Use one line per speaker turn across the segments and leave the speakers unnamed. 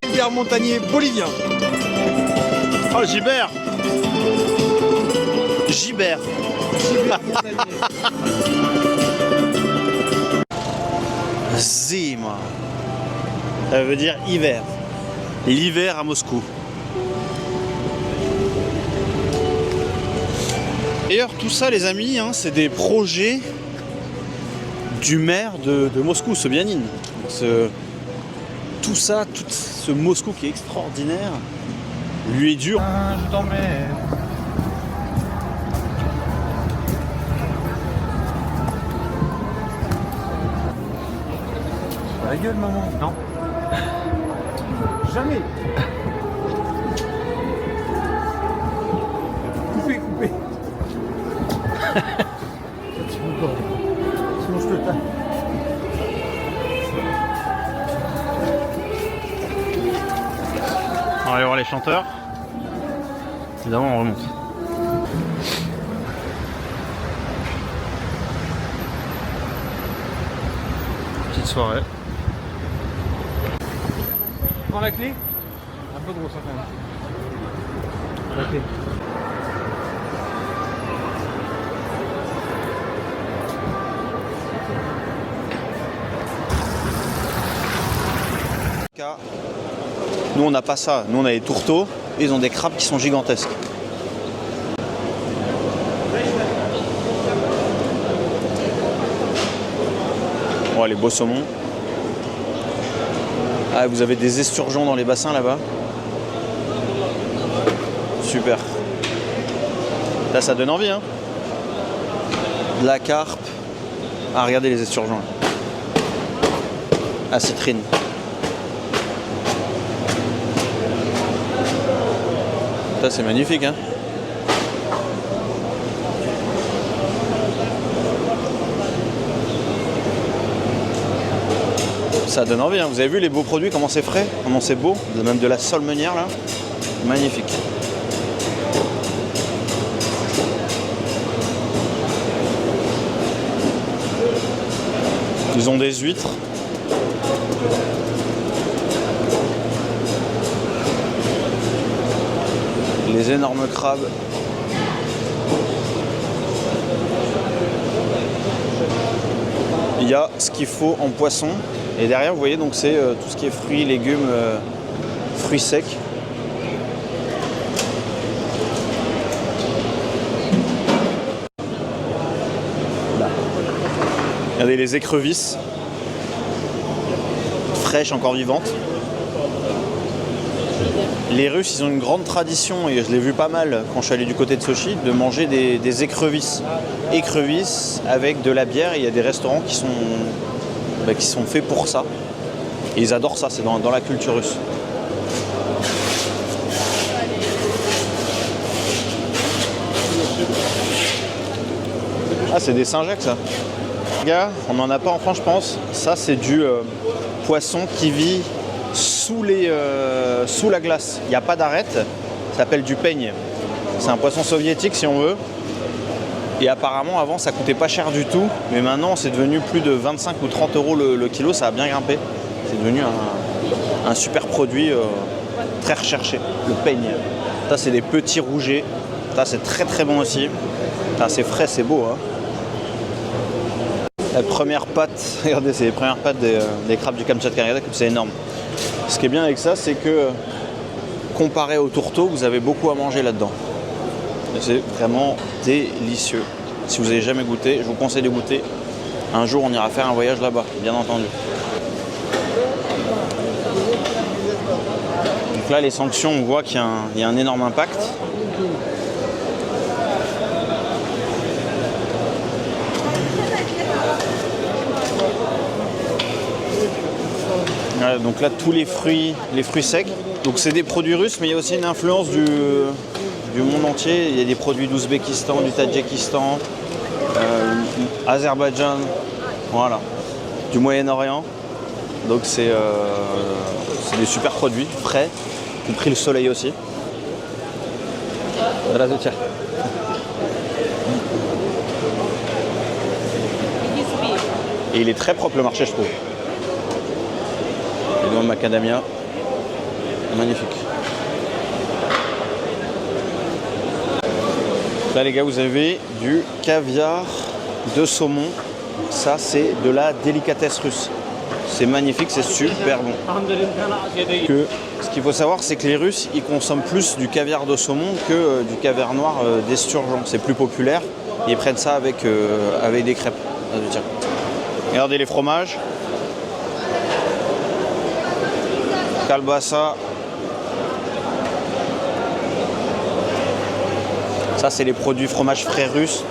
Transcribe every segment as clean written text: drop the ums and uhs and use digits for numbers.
Hiver montagnier bolivien.
Oh, Gibert. Gibert. Zima. Ça veut dire hiver. L'hiver à Moscou. D'ailleurs, tout ça, les amis, hein, c'est des projets du maire de Moscou, Sobyanin. Tout ça, tout ce Moscou qui est extraordinaire, lui est dur.
Je t'emmène. La gueule, maman. Non. Jamais. Coupez. Sinon je te tape.
On va aller voir les chanteurs. Évidemment, on remonte. Petite soirée.
Prends la clé. Un peu gros ça quand même. La clé.
Nous on n'a pas ça, nous on a des tourteaux et ils ont des crabes qui sont gigantesques. Oh, les beaux saumons. Ah, vous avez des esturgeons dans les bassins là-bas. Super. Là ça donne envie hein. De la carpe. Ah, regardez les esturgeons. Ah, citrine. Ça c'est magnifique hein. Ça donne envie hein. Vous avez vu les beaux produits, comment c'est frais, comment c'est beau, même de la solmenière là. Magnifique. Ils ont des huîtres. Les énormes crabes. Il y a ce qu'il faut en poisson. Et derrière, vous voyez, donc c'est tout ce qui est fruits, légumes, fruits secs. Regardez les écrevisses. Fraîches, encore vivantes. Les Russes, ils ont une grande tradition, et je l'ai vu pas mal quand je suis allé du côté de Sochi, de manger des écrevisses. Écrevisses avec de la bière, et il y a des restaurants qui sont faits pour ça. Et ils adorent ça, c'est dans la culture russe. Ah, c'est des Saint-Jacques ça. Gars, on n'en a pas en France, je pense. Ça, c'est du poisson qui vit sous la glace. Il n'y a pas d'arête, ça s'appelle du peigne. C'est un poisson soviétique si on veut. Et apparemment avant ça coûtait pas cher du tout, mais maintenant c'est devenu plus de 25 ou 30 euros le kilo, ça a bien grimpé. C'est devenu un super produit très recherché, le peigne. Ça c'est des petits rougets, ça c'est très très bon aussi. Ça, c'est frais, c'est beau hein. La première pâte, regardez, c'est les premières pâtes des crabes du Kamtchatka, regardez comme c'est énorme. Ce qui est bien avec ça, c'est que comparé au tourteau, vous avez beaucoup à manger là-dedans. C'est vraiment délicieux. Si vous n'avez jamais goûté, je vous conseille de goûter. Un jour, on ira faire un voyage là-bas, bien entendu. Donc là, les sanctions, on voit qu'il y a un énorme impact. Voilà, donc là, tous les fruits secs. Donc c'est des produits russes, mais il y a aussi une influence du monde entier. Il y a des produits d'Ouzbékistan, du Tadjikistan, Azerbaïdjan, voilà, du Moyen-Orient. Donc c'est des super produits, frais, compris le soleil aussi. Здравствуйте. Et il est très propre le marché, je trouve. Les noix macadamia, magnifique. Là les gars, vous avez du caviar de saumon. Ça c'est de la délicatesse russe. C'est magnifique, c'est super bon. Ce qu'il faut savoir, c'est que les Russes, ils consomment plus du caviar de saumon que du caviar noir d'esturgeon. C'est plus populaire. Ils prennent ça avec des crêpes. Tiens. Regardez les fromages. Kalbasa. Ça, c'est les produits fromage frais russes.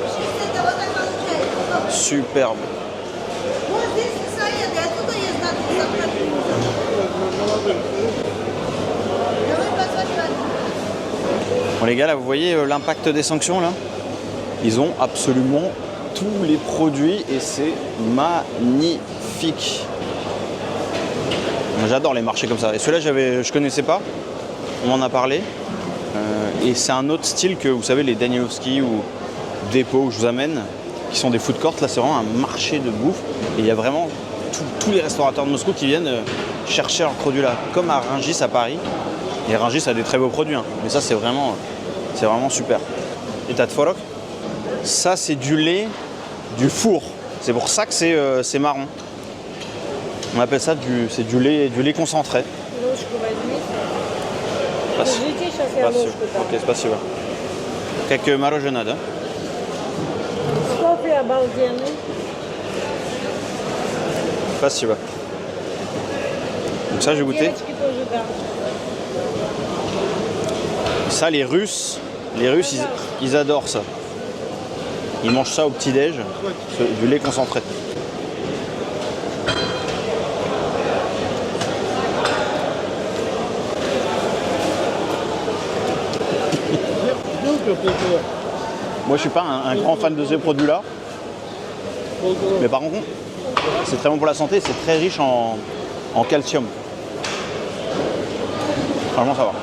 Superbe. Bon les gars, là vous voyez l'impact des sanctions là. Ils ont absolument tous les produits et c'est magnifique. J'adore les marchés comme ça. Et celui-là je connaissais pas. On m'en a parlé. Et c'est un autre style que vous savez les Danielowski ou Dépôt où je vous amène, qui sont des food courts. Là c'est vraiment un marché de bouffe. Et il y a vraiment tous les restaurateurs de Moscou qui viennent chercher leurs produits là. Comme à Rungis à Paris. Et Rungis a des très beaux produits, hein. Mais ça c'est vraiment super. Et t'as de tvorog. Ça c'est du lait du four. C'est pour ça que c'est marron. On appelle ça du lait concentré. Ok, спасибо. Как мороженое, да?
Кофе обалденный.
Спасибо. Donc ça j'ai goûté.
Девочки тоже, да.
Ça les Russes ils adorent ça. Ils mangent ça au petit-déj, du lait concentré. Moi je suis pas un grand fan de ces produits-là. Mais par contre, c'est très bon pour la santé, c'est très riche en calcium. Franchement ça va.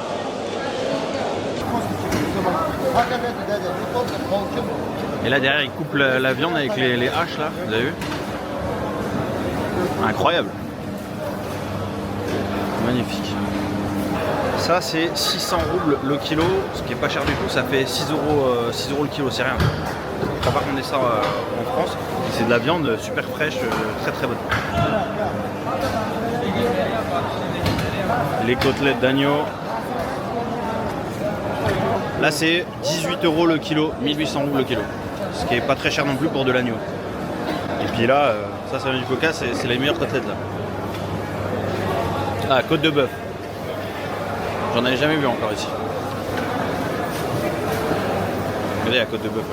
Et là derrière il coupe la viande avec les haches là, vous avez vu? Incroyable. Magnifique. Ça c'est 600 roubles le kilo, ce qui est pas cher du tout, ça fait 6 euros le kilo, c'est rien. On ne croit pas qu'on ait ça en France. C'est de la viande super fraîche, très très bonne. Les côtelettes d'agneau. Là c'est 18 euros le kilo, 1800 roubles le kilo. Ce qui est pas très cher non plus pour de l'agneau. Et puis là, ça vient du Caucase, c'est les meilleures côtelettes là. Ah, côte de bœuf. J'en avais jamais vu encore ici. Regardez la côte de bœuf.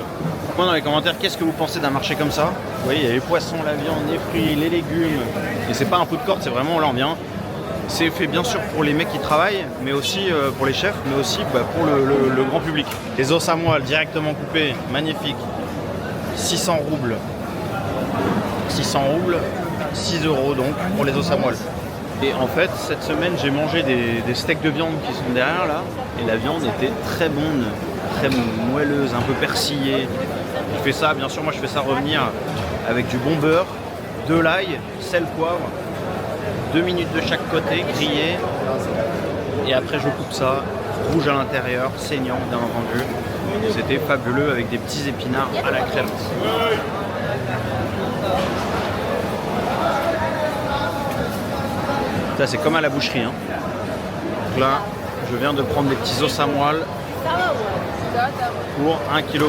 Dites-moi dans les commentaires qu'est-ce que vous pensez d'un marché comme ça. Vous voyez, il y a les poissons, la viande, les fruits, les légumes. Et c'est pas un food court, c'est vraiment là on vient. C'est fait bien sûr pour les mecs qui travaillent, mais aussi pour les chefs, mais aussi pour le grand public. Les os à moelle directement coupés, magnifiques. 600 roubles. 600 roubles, 6 euros donc pour les os à moelle. Et en fait, cette semaine, j'ai mangé des steaks de viande qui sont derrière là. Et la viande était très bonne, très moelleuse, un peu persillée. Je fais ça, bien sûr, moi je fais ça revenir avec du bon beurre, de l'ail, sel, poivre, 2 minutes de chaque côté, grillé. Et après, je coupe ça, rouge à l'intérieur, saignant, bien entendu. C'était fabuleux avec des petits épinards à la crème. Ça c'est comme à la boucherie. Hein. Donc là, je viens de prendre des petits os à moelle pour 1,3 kg.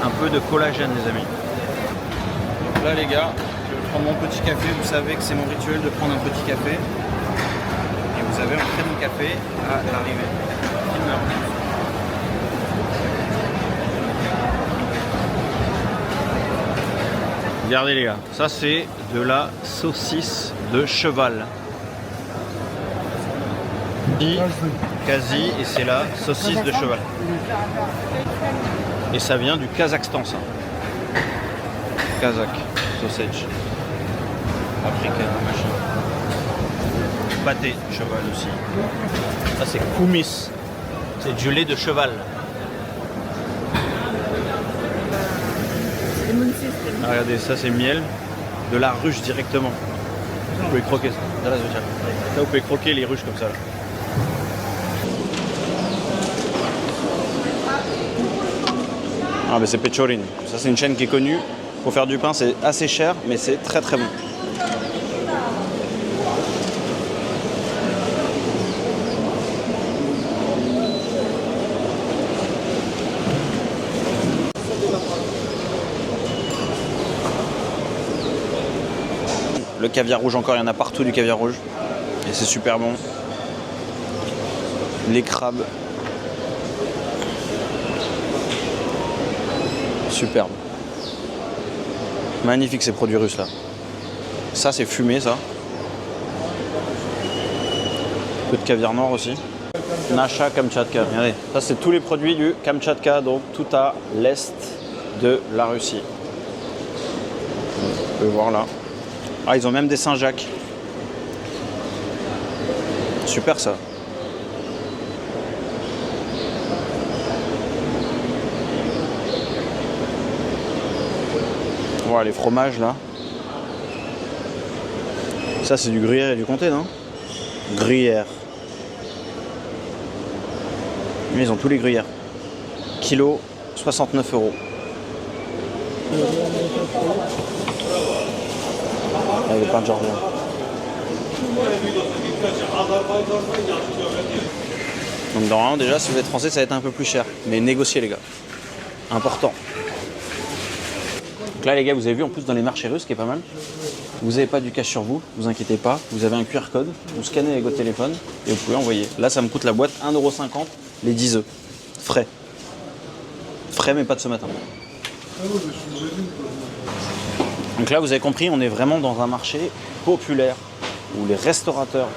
Un peu de collagène les amis. Donc là les gars, je vais prendre mon petit café. Vous savez que c'est mon rituel de prendre un petit café. Et vous avez un très bon café à l'arrivée. Regardez les gars, ça c'est de la saucisse de cheval. Quasi, et c'est la saucisse de cheval. Et ça vient du Kazakhstan ça. Kazakh sausage. Africain, machin. Pâté de cheval aussi. Ça c'est koumis. C'est du lait de cheval. Ah, regardez, ça c'est miel de la ruche directement. Vous pouvez croquer ça. Là, vous pouvez croquer les ruches comme ça. Là. Ah, mais c'est Pechorin. Ça c'est une chaîne qui est connue. Pour faire du pain, c'est assez cher, mais c'est très très bon. Le caviar rouge encore, il y en a partout du caviar rouge. Et c'est super bon. Les crabes. Superbe. Magnifique ces produits russes là. Ça c'est fumé ça. Un peu de caviar noir aussi. Nasha Kamchatka. Regardez, ça c'est tous les produits du Kamchatka, donc tout à l'est de la Russie. Vous pouvez voir là. Ah, ils ont même des Saint-Jacques. Super ça. Voilà les fromages là. Ça c'est du gruyère et du comté, non? Gruyère. Ils ont tous les gruyères. Kilo 69 €. Ah, les pains de Georgien. Donc normalement déjà si vous êtes français ça va être un peu plus cher. Mais négociez les gars. Important. Donc là les gars vous avez vu en plus dans les marchés russes qui est pas mal. Vous n'avez pas du cash sur vous, vous inquiétez pas. Vous avez un QR code, vous scannez avec votre téléphone et vous pouvez envoyer. Là ça me coûte la boîte 1,50 € les 10 œufs. Frais. Frais mais pas de ce matin. Donc là, vous avez compris, on est vraiment dans un marché populaire où les restaurateurs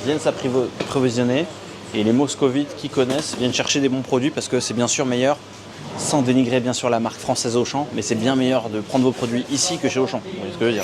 viennent s'approvisionner et les moscovites qui connaissent viennent chercher des bons produits parce que c'est bien sûr meilleur, sans dénigrer bien sûr la marque française Auchan, mais c'est bien meilleur de prendre vos produits ici que chez Auchan. Vous voyez ce que je veux dire?